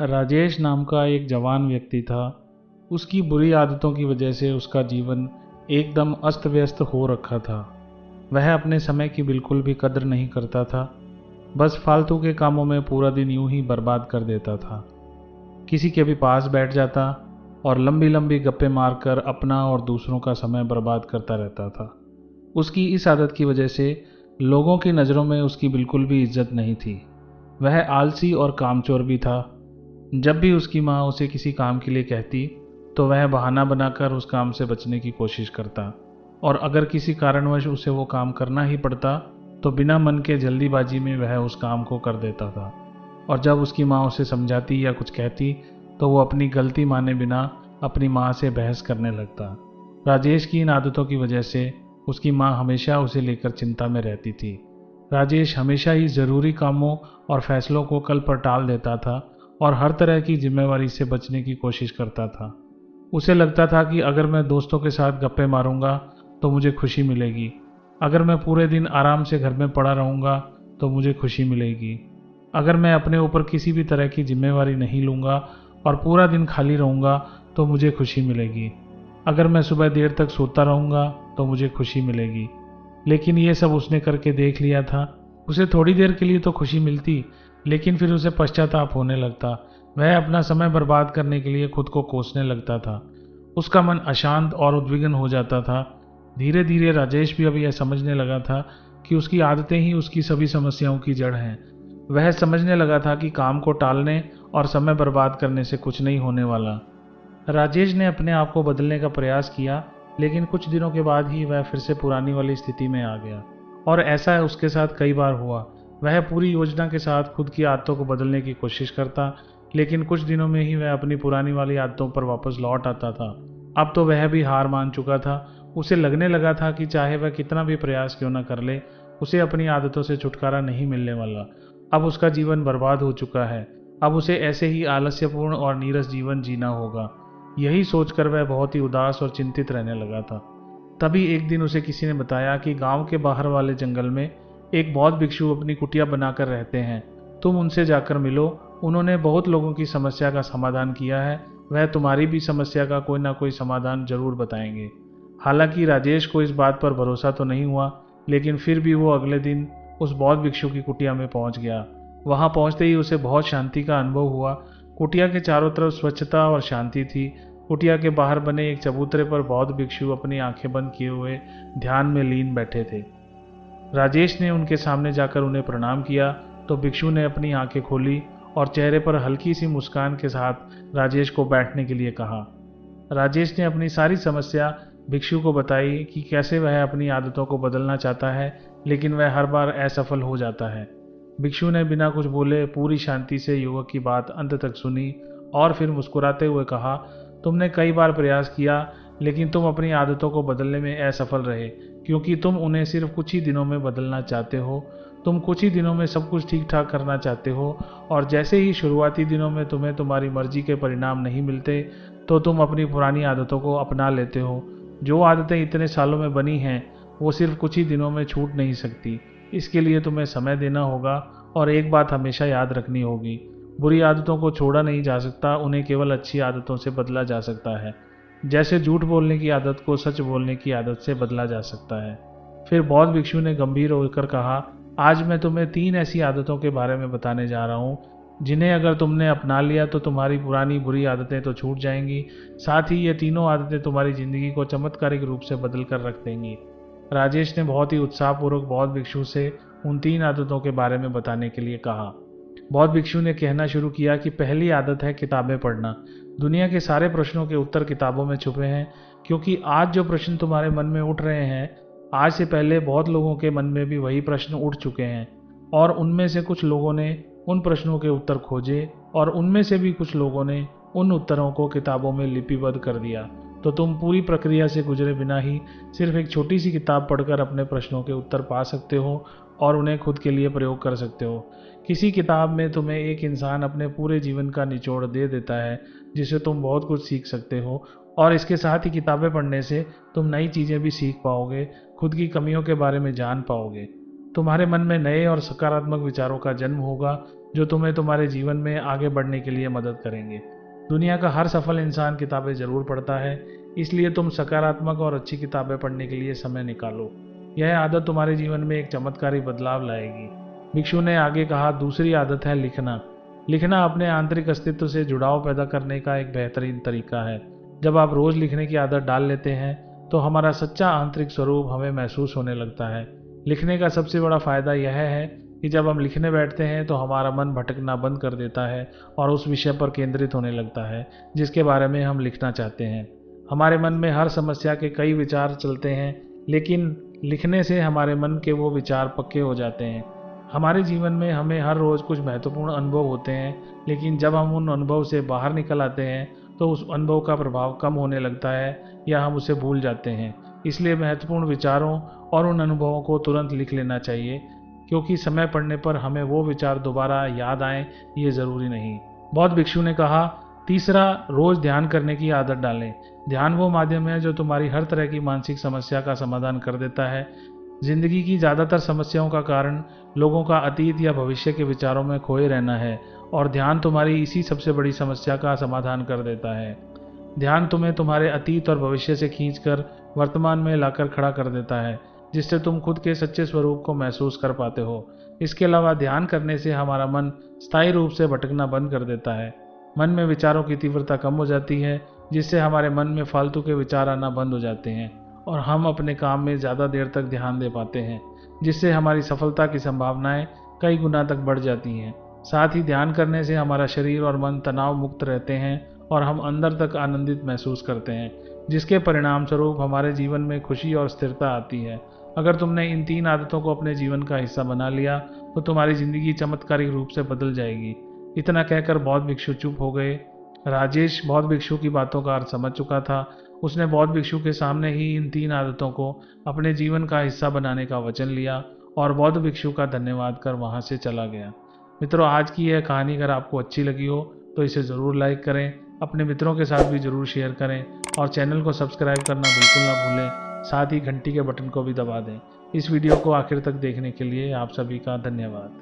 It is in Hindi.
राजेश नाम का एक जवान व्यक्ति था। उसकी बुरी आदतों की वजह से उसका जीवन एकदम अस्त व्यस्त हो रखा था। वह अपने समय की बिल्कुल भी कदर नहीं करता था, बस फालतू के कामों में पूरा दिन यूं ही बर्बाद कर देता था। किसी के भी पास बैठ जाता और लंबी लंबी गप्पे मारकर अपना और दूसरों का समय बर्बाद करता रहता था। उसकी इस आदत की वजह से लोगों की नज़रों में उसकी बिल्कुल भी इज्जत नहीं थी। वह आलसी और कामचोर भी था। जब भी उसकी माँ उसे किसी काम के लिए कहती तो वह बहाना बनाकर उस काम से बचने की कोशिश करता, और अगर किसी कारणवश उसे वो काम करना ही पड़ता तो बिना मन के जल्दीबाजी में वह उस काम को कर देता था। और जब उसकी माँ उसे समझाती या कुछ कहती तो वो अपनी गलती माने बिना अपनी माँ से बहस करने लगता। राजेश की इन आदतों की वजह से उसकी माँ हमेशा उसे लेकर चिंता में रहती थी। राजेश हमेशा ही ज़रूरी कामों और फैसलों को कल पर टाल देता था और हर तरह की जिम्मेवारी से बचने की कोशिश करता था। उसे लगता था कि अगर मैं दोस्तों के साथ गप्पे मारूंगा तो मुझे खुशी मिलेगी, अगर मैं पूरे दिन आराम से घर में पड़ा रहूंगा तो मुझे खुशी मिलेगी, अगर मैं अपने ऊपर किसी भी तरह की जिम्मेवारी नहीं लूंगा और पूरा दिन खाली रहूंगा तो मुझे खुशी मिलेगी, अगर मैं सुबह देर तक सोता रहूंगा तो मुझे खुशी मिलेगी। लेकिन ये सब उसने करके देख लिया था। उसे थोड़ी देर के लिए तो खुशी मिलती, लेकिन फिर उसे पश्चाताप होने लगता। वह अपना समय बर्बाद करने के लिए खुद को कोसने लगता था। उसका मन अशांत और उद्विग्न हो जाता था। धीरे धीरे राजेश भी अब यह समझने लगा था कि उसकी आदतें ही उसकी सभी समस्याओं की जड़ हैं। वह समझने लगा था कि काम को टालने और समय बर्बाद करने से कुछ नहीं होने वाला। राजेश ने अपने आप को बदलने का प्रयास किया, लेकिन कुछ दिनों के बाद ही वह फिर से पुरानी वाली स्थिति में आ गया। और ऐसा उसके साथ कई बार हुआ। वह पूरी योजना के साथ खुद की आदतों को बदलने की कोशिश करता, लेकिन कुछ दिनों में ही वह अपनी पुरानी वाली आदतों पर वापस लौट आता था। अब तो वह भी हार मान चुका था। उसे लगने लगा था कि चाहे वह कितना भी प्रयास क्यों न कर ले, उसे अपनी आदतों से छुटकारा नहीं मिलने वाला। अब उसका जीवन बर्बाद हो चुका है। अब उसे ऐसे ही आलस्यपूर्ण और नीरस जीवन जीना होगा। यही सोचकर वह बहुत ही उदास और चिंतित रहने लगा था। तभी एक दिन उसे किसी ने बताया कि गांव के बाहर वाले जंगल में एक बौद्ध भिक्षु अपनी कुटिया बनाकर रहते हैं। तुम उनसे जाकर मिलो। उन्होंने बहुत लोगों की समस्या का समाधान किया है। वह तुम्हारी भी समस्या का कोई ना कोई समाधान जरूर बताएंगे। हालांकि राजेश को इस बात पर भरोसा तो नहीं हुआ, लेकिन फिर भी वो अगले दिन उस बौद्ध भिक्षु की कुटिया में पहुंच गया। वहां पहुंचते ही उसे बहुत शांति का अनुभव हुआ। कुटिया के चारों तरफ स्वच्छता और शांति थी। कुटिया के बाहर बने एक चबूतरे पर बौद्ध भिक्षु अपनी आंखें बंद किए हुए ध्यान में लीन बैठे थे। राजेश ने उनके सामने जाकर उन्हें प्रणाम किया तो भिक्षु ने अपनी आंखें खोली और चेहरे पर हल्की सी मुस्कान के साथ राजेश को बैठने के लिए कहा। राजेश ने अपनी सारी समस्या भिक्षु को बताई कि कैसे वह अपनी आदतों को बदलना चाहता है, लेकिन वह हर बार असफल हो जाता है। भिक्षु ने बिना कुछ बोले पूरी शांति से युवक की बात अंत तक सुनी और फिर मुस्कुराते हुए कहा, तुमने कई बार प्रयास किया, लेकिन तुम अपनी आदतों को बदलने में असफल रहे, क्योंकि तुम उन्हें सिर्फ कुछ ही दिनों में बदलना चाहते हो। तुम कुछ ही दिनों में सब कुछ ठीक ठाक करना चाहते हो, और जैसे ही शुरुआती दिनों में तुम्हें तुम्हारी मर्जी के परिणाम नहीं मिलते तो तुम अपनी पुरानी आदतों को अपना लेते हो। जो आदतें इतने सालों में बनी हैं वो सिर्फ कुछ ही दिनों में छूट नहीं सकती। इसके लिए तुम्हें समय देना होगा, और एक बात हमेशा याद रखनी होगी, बुरी आदतों को छोड़ा नहीं जा सकता, उन्हें केवल अच्छी आदतों से बदला जा सकता है। जैसे झूठ बोलने की आदत को सच बोलने की आदत से बदला जा सकता है। फिर बौद्ध भिक्षु ने गंभीर होकर कहा, आज मैं तुम्हें 3 ऐसी आदतों के बारे में बताने जा रहा हूँ जिन्हें अगर तुमने अपना लिया तो तुम्हारी पुरानी बुरी आदतें तो छूट जाएंगी, साथ ही ये तीनों आदतें तुम्हारी जिंदगी को चमत्कारिक रूप से बदल कर रख देंगी। राजेश ने बहुत ही उत्साहपूर्वक बौद्ध भिक्षु से उन 3 आदतों के बारे में बताने के लिए कहा। बौद्ध भिक्षु ने कहना शुरू किया कि पहली आदत है किताबें पढ़ना। दुनिया के सारे प्रश्नों के उत्तर किताबों में छुपे हैं, क्योंकि आज जो प्रश्न तुम्हारे मन में उठ रहे हैं, आज से पहले बहुत लोगों के मन में भी वही प्रश्न उठ चुके हैं, और उनमें से कुछ लोगों ने उन प्रश्नों के उत्तर खोजे और उनमें से भी कुछ लोगों ने उन उत्तरों को किताबों में लिपिबद्ध कर दिया। तो तुम पूरी प्रक्रिया से गुजरे बिना ही सिर्फ एक छोटी सी किताब पढ़कर अपने प्रश्नों के उत्तर पा सकते हो और उन्हें खुद के लिए प्रयोग कर सकते हो। किसी किताब में तुम्हें एक इंसान अपने पूरे जीवन का निचोड़ दे देता है, जिससे तुम बहुत कुछ सीख सकते हो, और इसके साथ ही किताबें पढ़ने से तुम नई चीज़ें भी सीख पाओगे, खुद की कमियों के बारे में जान पाओगे। तुम्हारे मन में नए और सकारात्मक विचारों का जन्म होगा, जो तुम्हें तुम्हारे जीवन में आगे बढ़ने के लिए मदद करेंगे। दुनिया का हर सफल इंसान किताबें जरूर पढ़ता है, इसलिए तुम सकारात्मक और अच्छी किताबें पढ़ने के लिए समय निकालो। यह आदत तुम्हारे जीवन में एक चमत्कारी बदलाव लाएगी। भिक्षु ने आगे कहा, दूसरी आदत है लिखना। लिखना अपने आंतरिक अस्तित्व से जुड़ाव पैदा करने का एक बेहतरीन तरीका है। जब आप रोज लिखने की आदत डाल लेते हैं तो हमारा सच्चा आंतरिक स्वरूप हमें महसूस होने लगता है। लिखने का सबसे बड़ा फायदा यह है कि जब हम लिखने बैठते हैं तो हमारा मन भटकना बंद कर देता है और उस विषय पर केंद्रित होने लगता है जिसके बारे में हम लिखना चाहते हैं। हमारे मन में हर समस्या के कई विचार चलते हैं, लेकिन लिखने से हमारे मन के वो विचार पक्के हो जाते हैं। हमारे जीवन में हमें हर रोज़ कुछ महत्वपूर्ण अनुभव होते हैं, लेकिन जब हम उन अनुभव से बाहर निकल आते हैं तो उस अनुभव का प्रभाव कम होने लगता है या हम उसे भूल जाते हैं। इसलिए महत्वपूर्ण विचारों और उन अनुभवों को तुरंत लिख लेना चाहिए, क्योंकि समय पड़ने पर हमें वो विचार दोबारा याद आएं ये ज़रूरी नहीं। बौद्ध भिक्षु ने कहा, तीसरा, रोज़ ध्यान करने की आदत डालें। ध्यान वो माध्यम है जो तुम्हारी हर तरह की मानसिक समस्या का समाधान कर देता है। जिंदगी की ज़्यादातर समस्याओं का कारण लोगों का अतीत या भविष्य के विचारों में खोए रहना है, और ध्यान तुम्हारी इसी सबसे बड़ी समस्या का समाधान कर देता है। ध्यान तुम्हें तुम्हारे अतीत और भविष्य से खींचकर वर्तमान में लाकर खड़ा कर देता है, जिससे तुम खुद के सच्चे स्वरूप को महसूस कर पाते हो। इसके अलावा ध्यान करने से हमारा मन स्थायी रूप से भटकना बंद कर देता है। मन में विचारों की तीव्रता कम हो जाती है, जिससे हमारे मन में फालतू के विचार आना बंद हो जाते हैं और हम अपने काम में ज़्यादा देर तक ध्यान दे पाते हैं, जिससे हमारी सफलता की संभावनाएं कई गुना तक बढ़ जाती हैं। साथ ही ध्यान करने से हमारा शरीर और मन तनाव मुक्त रहते हैं और हम अंदर तक आनंदित महसूस करते हैं, जिसके परिणाम स्वरूप हमारे जीवन में खुशी और स्थिरता आती है। अगर तुमने इन 3 आदतों को अपने जीवन का हिस्सा बना लिया तो तुम्हारी जिंदगी चमत्कारिक रूप से बदल जाएगी। इतना कहकर बौद्ध भिक्षु चुप हो गए। राजेश बौद्ध भिक्षु की बातों का अर्थ समझ चुका था। उसने बौद्ध भिक्षु के सामने ही इन 3 आदतों को अपने जीवन का हिस्सा बनाने का वचन लिया और बौद्ध भिक्षु का धन्यवाद कर वहां से चला गया। मित्रों, आज की यह कहानी अगर आपको अच्छी लगी हो तो इसे ज़रूर लाइक करें, अपने मित्रों के साथ भी ज़रूर शेयर करें और चैनल को सब्सक्राइब करना बिल्कुल ना भूलें। साथ ही घंटी के बटन को भी दबा दें। इस वीडियो को आखिर तक देखने के लिए आप सभी का धन्यवाद।